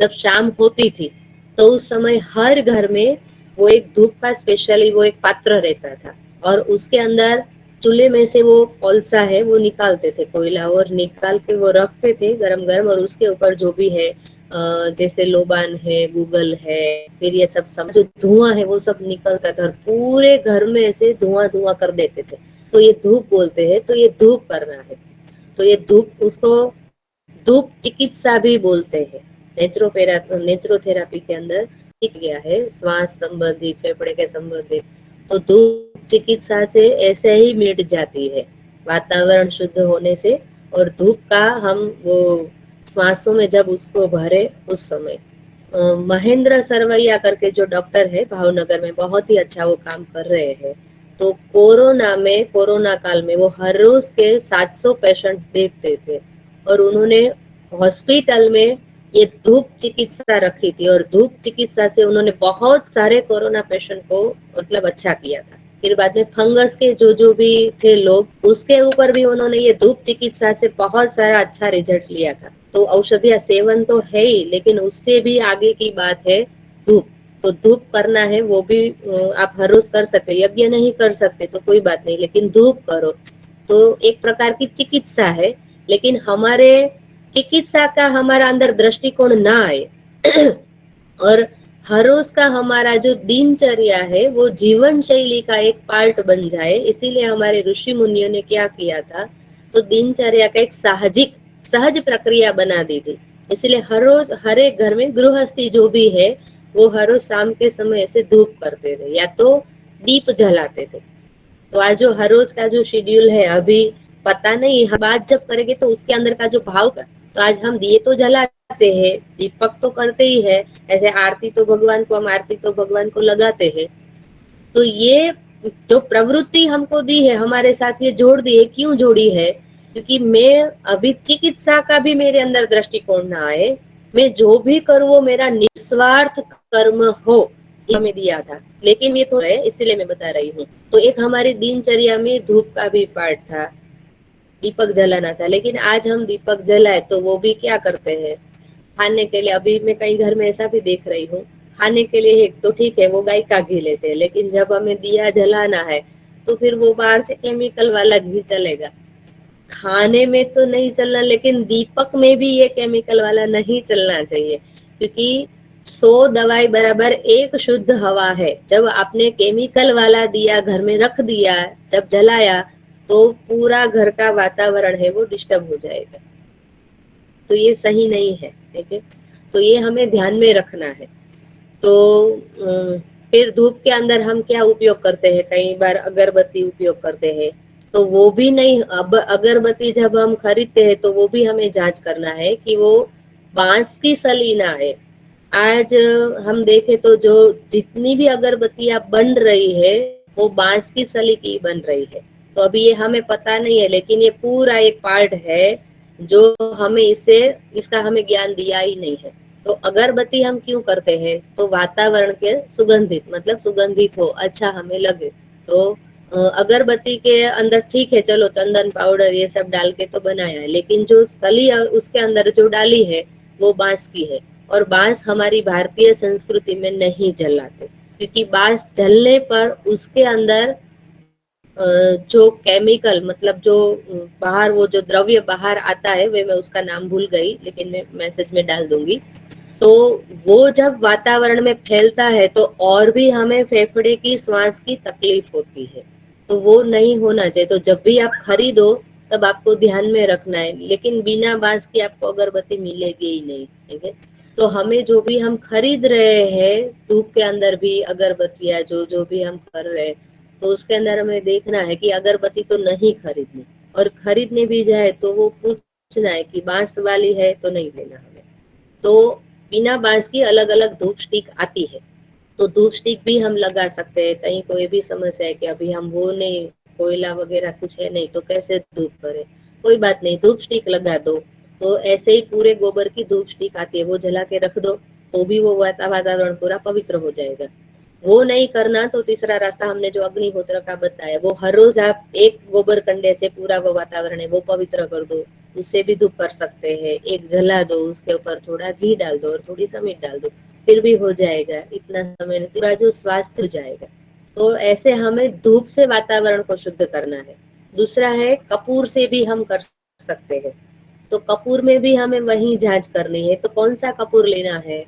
जब शाम होती थी तो उस समय हर घर में वो एक धूप का स्पेशली वो एक पात्र रहता था, और उसके अंदर चूल्हे में से वो कोलसा है वो निकालते थे, कोयला, और निकाल के वो रखते थे गरम गरम, और उसके ऊपर जो भी है जैसे लोबान है, गूगल है, फिर ये सब जो धुआं है वो सब निकलता था, और पूरे घर में ऐसे धुआं धुआं कर देते थे। तो ये धूप बोलते हैं, तो ये धूप करना है। तो ये धूप, उसको धूप चिकित्सा भी बोलते हैं। नेचुरोथेरापी के अंदर लिख गया है, श्वास संबंधी, फेफड़े के संबंधित। तो धूप चिकित्सा से ऐसे ही मिट जाती है, वातावरण शुद्ध होने से। और धूप का हम वो श्वासों में जब उसको भरे उस समय महेंद्र सरवैया करके जो डॉक्टर है भावनगर में, बहुत ही अच्छा वो काम कर रहे हैं। तो कोरोना काल में वो हर रोज के 700 पेशेंट देखते थे, और उन्होंने हॉस्पिटल में ये धूप चिकित्सा रखी थी, और धूप चिकित्सा से उन्होंने बहुत सारे कोरोना पेशेंट को मतलब अच्छा किया था। फिर बाद में फंगस के जो भी थे लोग, उसके ऊपर भी उन्होंने ये धूप चिकित्सा से बहुत सारा अच्छा रिजल्ट लिया था। तो औषधिया सेवन तो है ही, लेकिन उससे भी आगे की बात है धूप। तो धूप करना है वो भी आप हर रोज कर सकते, यज्ञ नहीं कर सकते तो कोई बात नहीं, लेकिन धूप करो। तो एक प्रकार की चिकित्सा है, लेकिन हमारे चिकित्सा का हमारा अंदर दृष्टिकोण ना आए और हर रोज का हमारा जो दिनचर्या है वो जीवन शैली का एक पार्ट बन जाए। इसीलिए हमारे ऋषि मुनियों ने क्या किया था, तो दिनचर्या का एक सहज प्रक्रिया बना दी थी। इसलिए हर रोज हर एक घर में गृहस्थी जो भी है वो हर रोज शाम के समय ऐसे धूप करते थे या तो दीप जलाते थे। तो आज जो हर रोज का जो शेड्यूल है, अभी पता नहीं हम बात जब करेंगे तो उसके अंदर का जो भाव का, तो आज हम दिए तो जलाते हैं, दीपक तो करते ही है, ऐसे आरती तो भगवान को, हम आरती तो भगवान को लगाते हैं। तो ये जो प्रवृत्ति हमको दी है, हमारे साथ ये जोड़ दी है, क्यों जोड़ी है? क्योंकि मैं अभी चिकित्सा का भी मेरे अंदर दृष्टिकोण ना आए, मैं जो भी करूँ वो मेरा निस्वार्थ कर्म हो, ये हमें दिया था। लेकिन ये थोड़ा है, इसलिए मैं बता रही हूँ। तो एक हमारी दिनचर्या में धूप का भी पार्ट था, दीपक जलाना था। लेकिन आज हम दीपक जलाए तो वो भी क्या करते हैं, खाने के लिए, अभी मैं कई घर में ऐसा भी देख रही हूँ, खाने के लिए एक तो ठीक है वो गाय का घी लेते हैं, लेकिन जब हमें दिया जलाना है तो फिर वो बाहर से केमिकल वाला घी चलेगा। खाने में तो नहीं चलना, लेकिन दीपक में भी ये केमिकल वाला नहीं चलना चाहिए, क्योंकि 100 दवाई बराबर एक शुद्ध हवा है। जब आपने केमिकल वाला दिया घर में रख दिया, जब जलाया, तो पूरा घर का वातावरण है वो डिस्टर्ब हो जाएगा। तो ये सही नहीं है, ठीक है। तो ये हमें ध्यान में रखना है। तो फिर धूप के अंदर हम क्या उपयोग करते हैं, कई बार अगरबत्ती उपयोग करते हैं। तो वो भी नहीं, अब अगरबत्ती जब हम खरीदते हैं तो वो भी हमें जांच करना है कि वो बांस की सली ना है। आज हम देखें तो जो जितनी भी अगरबत्तियां बन रही है वो बांस की सली की बन रही है। तो अभी ये हमें पता नहीं है, लेकिन ये पूरा एक पार्ट है जो हमें इसका हमें ज्ञान दिया ही नहीं है। तो अगरबत्ती हम क्यों करते हैं, तो वातावरण के सुगंधित, मतलब सुगंधित हो, अच्छा हमें लगे। तो अगरबत्ती के अंदर ठीक है, चलो चंदन पाउडर ये सब डाल के तो बनाया है, लेकिन जो सली उसके अंदर जो डाली है वो बांस की है। और बांस हमारी भारतीय संस्कृति में नहीं जलाते, क्योंकि बांस जलने पर उसके अंदर जो केमिकल, मतलब जो बाहर वो जो द्रव्य बाहर आता है, वे मैं उसका नाम भूल गई, लेकिन मैं मैसेज में डाल दूंगी। तो वो जब वातावरण में फैलता है तो और भी हमें फेफड़े की श्वास की तकलीफ होती है। तो वो नहीं होना चाहिए। तो जब भी आप खरीदो तब आपको ध्यान में रखना है, लेकिन बिना बांस की आपको अगरबत्ती मिलेगी ही नहीं, ठीक है। तो हमें जो भी हम खरीद रहे हैं धूप के अंदर भी अगरबत्तियां जो जो भी हम कर रहे हैं, तो उसके अंदर हमें देखना है कि अगरबत्ती तो नहीं खरीदनी, और खरीदने भी जाए तो वो पूछना है कि बांस वाली है तो नहीं लेना हमें। तो बिना बांस की अलग अलग धूप स्टिक आती है, तो धूप स्टिक भी हम लगा सकते हैं। कहीं कोई भी समस्या है कि अभी हम वो नहीं, कोयला वगैरह कुछ है नहीं, तो कैसे धूप करें, कोई बात नहीं, धूप स्टिक लगा दो। तो ऐसे ही पूरे गोबर की धूप स्टिक आती है, वो जला के रख दो, तो भी वो वातावरण पूरा पवित्र हो जाएगा। वो नहीं करना तो तीसरा रास्ता हमने जो अग्निहोत्र का बताया, वो हर रोज आप एक गोबर कंडे से पूरा वो वातावरण है वो पवित्र कर दो, उससे भी धूप कर सकते हैं। एक जला दो, उसके ऊपर थोड़ा घी डाल दो और थोड़ी सा मीठ डाल दो, फिर भी हो जाएगा। इतना समय में पूरा जो स्वास्थ्य हो जाएगा। तो ऐसे हमें धूप से वातावरण को शुद्ध करना है। दूसरा है कपूर से भी हम कर सकते हैं। तो कपूर में भी हमें वही जांच करनी है। तो कौन सा कपूर लेना है?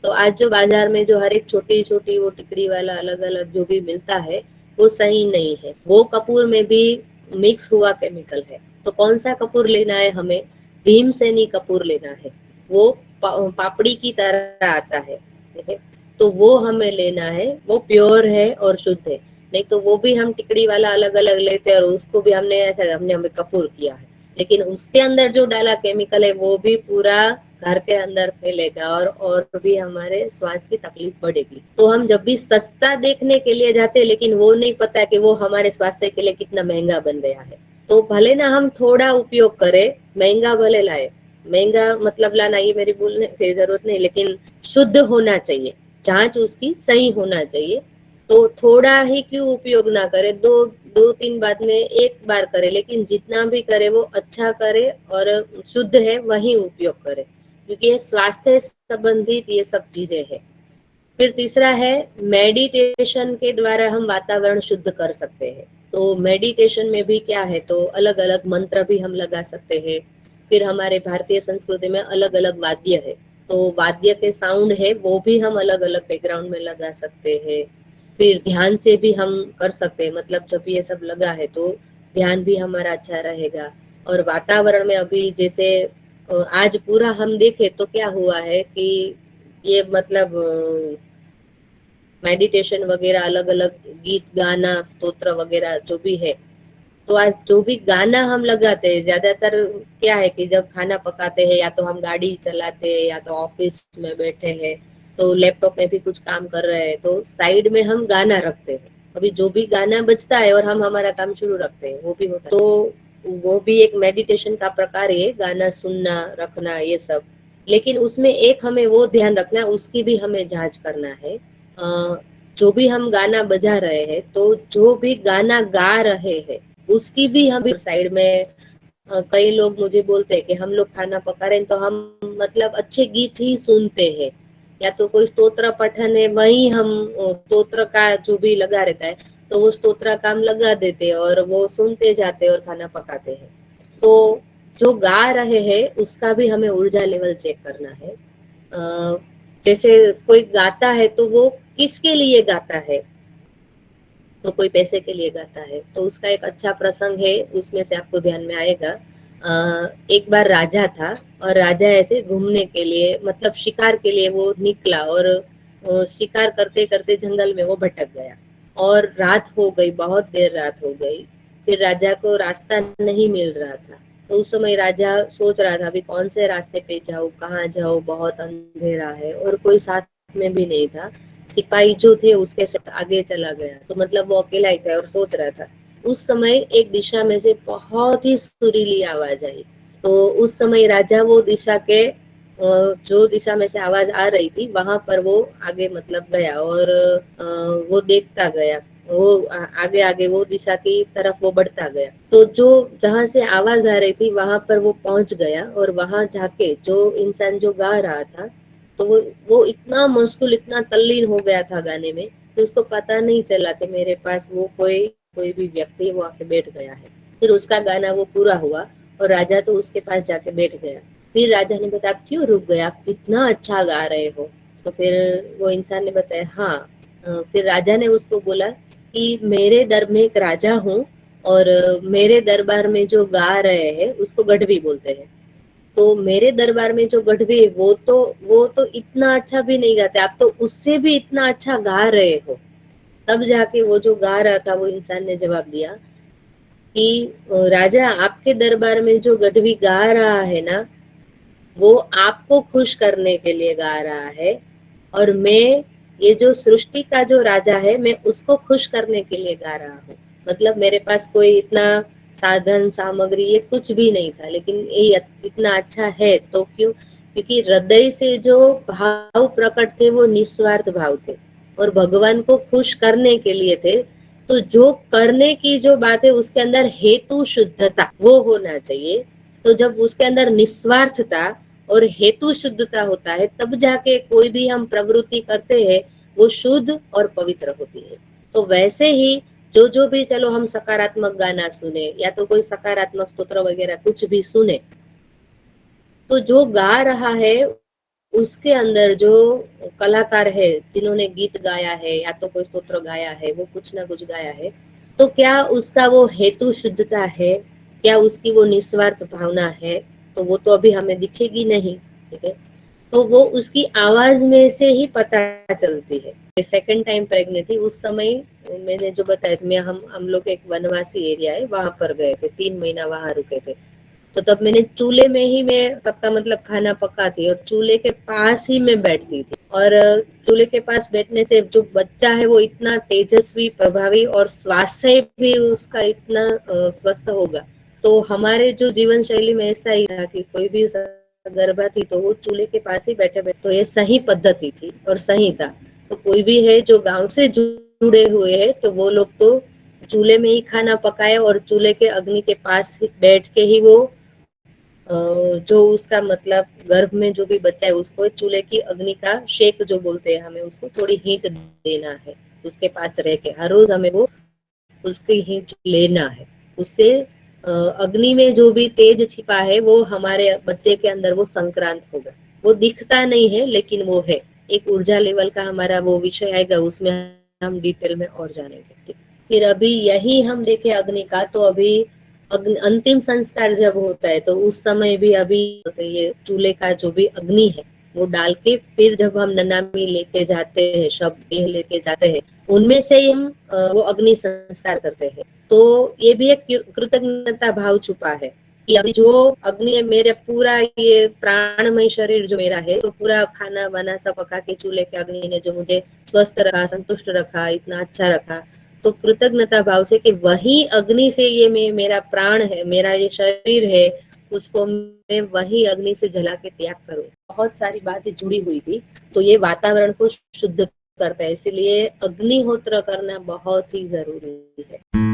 तो आज जो बाजार में जो हर एक छोटी छोटी वो टिकड़ी वाला अलग अलग जो भी मिलता है, वो सही नहीं है। वो कपूर में भी मिक्स हुआ केमिकल है। तो कौन सा कपूर लेना है हमें? भीमसेनी कपूर लेना है। वो पापड़ी की तरह आता है, ठीक है। तो वो हमें लेना है, वो प्योर है और शुद्ध है। नहीं तो वो भी हम टिकड़ी वाला अलग अलग लेते हैं और उसको भी हमने ऐसा हमने हमें कपूर किया है, लेकिन उसके अंदर जो डाला केमिकल है वो भी पूरा घर के अंदर फैलेगा और भी हमारे स्वास्थ्य की तकलीफ बढ़ेगी। तो हम जब भी सस्ता देखने के लिए जाते हैं, लेकिन वो नहीं पता कि वो हमारे स्वास्थ्य के लिए कितना महंगा बन गया है। तो भले ना हम थोड़ा उपयोग करें, महंगा भले लाए, महंगा मतलब लाना ये मेरी बोलने की जरूरत नहीं, लेकिन शुद्ध होना चाहिए, जांच उसकी सही होना चाहिए। तो थोड़ा ही क्यों उपयोग ना करे, दो दो तीन बार में एक बार करे, लेकिन जितना भी करे वो अच्छा करे और शुद्ध है वही उपयोग करे, क्योंकि ये स्वास्थ्य संबंधित ये सब चीजें हैं। फिर तीसरा है मेडिटेशन के द्वारा हम वातावरण शुद्ध कर सकते हैं। तो मेडिटेशन में भी क्या है, तो अलग अलग मंत्र भी हम लगा सकते हैं। फिर हमारे भारतीय संस्कृति में अलग अलग वाद्य है, तो वाद्य के साउंड है वो भी हम अलग अलग बैकग्राउंड में लगा सकते हैं। फिर ध्यान से भी हम कर सकते हैं, मतलब जब ये सब लगा है तो ध्यान भी हमारा अच्छा रहेगा। और वातावरण में अभी जैसे आज पूरा हम देखें तो क्या हुआ है कि ये मतलब मेडिटेशन वगैरह अलग अलग गीत गाना स्तोत्र वगैरह जो भी है, तो आज जो भी गाना हम लगाते हैं ज्यादातर क्या है कि जब खाना पकाते हैं या तो हम गाड़ी चलाते हैं या तो ऑफिस में बैठे हैं, तो लैपटॉप में भी कुछ काम कर रहे हैं तो साइड में हम गाना रखते हैं। अभी जो भी गाना बजता है और हम हमारा काम शुरू रखते हैं, वो भी होता है। तो वो भी एक मेडिटेशन का प्रकार है, गाना सुनना रखना ये सब। लेकिन उसमें एक हमें वो ध्यान रखना है, उसकी भी हमें जांच करना है। जो भी हम गाना बजा रहे हैं, तो जो भी गाना गा रहे हैं उसकी भी हम साइड में कई लोग मुझे बोलते हैं कि हम लोग खाना पका रहे हैं तो हम मतलब अच्छे गीत ही सुनते हैं, या तो कोई स्तोत्र पठन है वही हम स्तोत्र का जो भी लगा रहता है तो वो स्तोत्र काम लगा देते हैं और वो सुनते जाते हैं और खाना पकाते हैं। तो जो गा रहे हैं उसका भी हमें ऊर्जा लेवल चेक करना है। जैसे कोई गाता है तो वो किसके लिए गाता है, तो कोई पैसे के लिए गाता है। तो उसका एक अच्छा प्रसंग है, उसमें से आपको ध्यान में आएगा। एक बार राजा था और राजा ऐसे घूमने के लिए मतलब शिकार के लिए वो निकला और शिकार करते करते जंगल में वो भटक गया और रात हो गई, बहुत देर रात हो गई। फिर राजा को रास्ता नहीं मिल रहा था। तो उस समय राजा सोच रहा था अभी कौन से रास्ते पे जाऊं, कहाँ जाऊं, बहुत अंधेरा है और कोई साथ में भी नहीं था। सिपाही जो थे उसके साथ आगे चला गया, तो मतलब वो अकेला ही था और सोच रहा था। उस समय एक दिशा में से बहुत ही सुरीली आवाज आई। तो उस समय राजा वो दिशा के जो दिशा में से आवाज आ रही थी वहां पर वो आगे मतलब गया और वो देखता गया। वो आगे आगे वो दिशा की तरफ वो बढ़ता गया। तो जो जहां से आवाज आ रही थी वहां पर वो पहुंच गया और वहां जाके जो इंसान जो गा रहा था, तो वो इतना मशगूल, इतना तल्लीन हो गया था गाने में कि उसको पता नहीं चला कि मेरे पास वो कोई कोई भी व्यक्ति वो आके बैठ गया है। फिर उसका गाना वो पूरा हुआ और राजा तो उसके पास जाके बैठ गया। फिर राजा ने बताया आप क्यों रुक गए, आप इतना अच्छा गा रहे हो। तो फिर वो इंसान ने बताया हाँ। फिर राजा ने उसको बोला कि मेरे दर में एक राजा हूँ और मेरे दरबार में जो गा रहे हैं उसको गढ़वी बोलते हैं। तो मेरे दरबार में जो गढ़वी है वो तो इतना अच्छा भी नहीं गाते, आप तो उससे भी इतना अच्छा गा रहे हो। तब जाके वो जो गा रहा था वो इंसान ने जवाब दिया कि राजा आपके दरबार में जो गढ़वी गा रहा है ना, वो आपको खुश करने के लिए गा रहा है और मैं ये जो सृष्टि का जो राजा है मैं उसको खुश करने के लिए गा रहा हूँ। मतलब मेरे पास कोई इतना साधन सामग्री ये कुछ भी नहीं था, लेकिन ये इतना अच्छा है तो क्यों, क्योंकि हृदय से जो भाव प्रकट थे वो निस्वार्थ भाव थे और भगवान को खुश करने के लिए थे। तो जो करने की जो बात है उसके अंदर हेतु शुद्धता वो होना चाहिए। तो जब उसके अंदर निस्वार्थता और हेतु शुद्धता होता है, तब जाके कोई भी हम प्रवृत्ति करते हैं वो शुद्ध और पवित्र होती है। तो वैसे ही जो भी, चलो हम सकारात्मक गाना सुने या तो कोई सकारात्मक स्तोत्र वगैरह कुछ भी सुने, तो जो गा रहा है उसके अंदर जो कलाकार है जिन्होंने गीत गाया है या तो कोई स्तोत्र गाया है, वो कुछ ना कुछ गाया है, तो क्या उसका वो हेतु शुद्धता है, क्या उसकी वो निस्वार्थ भावना है, तो वो तो अभी हमें दिखेगी नहीं। ठीक है, तो वो उसकी आवाज में से ही पता चलती है। सेकंड टाइम प्रेग्नेंट थी उस समय, मैंने जो बताया था, मैं हम लोग एक वनवासी एरिया है वहां पर गए थे, 3 महीना वहां रुके थे। तो तब मैंने चूल्हे में ही मैं सबका मतलब खाना पकाती और चूल्हे के पास ही मैं बैठती थी। और चूल्हे के पास बैठने से जो बच्चा है वो इतना तेजस्वी, प्रभावी और स्वास्थ्य भी उसका इतना स्वस्थ होगा। तो हमारे जो जीवन शैली में ऐसा ही था कि कोई भी गर्भा थी तो वो चूल्हे के पास ही बैठे बैठे, तो ये सही पद्धति थी और सही था। तो कोई भी है जो गांव से जुड़े हुए हैं तो वो लोग तो चूल्हे में ही खाना पकाए और चूल्हे के अग्नि के पास ही बैठ के ही वो जो उसका मतलब गर्भ में जो भी बच्चा है उसको चूल्हे की अग्नि का शेक जो बोलते हैं, हमें उसको थोड़ी हीट देना है। उसके पास रह के हर रोज हमें वो उसकी हीट लेना है। उससे अग्नि में जो भी तेज छिपा है वो हमारे बच्चे के अंदर वो संक्रांत होगा। वो दिखता नहीं है लेकिन वो है। एक ऊर्जा लेवल का हमारा वो विषय आएगा, उसमें हम डिटेल में और जानेंगे। फिर अभी यही हम देखें अग्नि का, तो अभी अंतिम संस्कार जब होता है तो उस समय भी अभी ये चूल्हे का जो भी अग्नि है वो डाल के फिर जब हम ननामी लेके जाते हैं, शब देह लेके जाते हैं, उनमें से ही हम वो अग्नि संस्कार करते हैं। तो ये भी एक कृतज्ञता भाव छुपा है कि अभी जो अग्नि है, मेरे पूरा ये प्राणमय शरीर जो मेरा है, तो पूरा खाना वाना सब पका के चूल्हे के अग्नि ने जो मुझे स्वस्थ रखा, संतुष्ट रखा, इतना अच्छा रखा, तो कृतज्ञता भाव से कि वही अग्नि से ये मेरा प्राण है, मेरा ये शरीर है, उसको मैं वही अग्नि से जला के त्याग करूं। बहुत सारी बातें जुड़ी हुई थी। तो ये वातावरण को शुद्ध करता है, इसलिए अग्निहोत्र करना बहुत ही जरूरी है।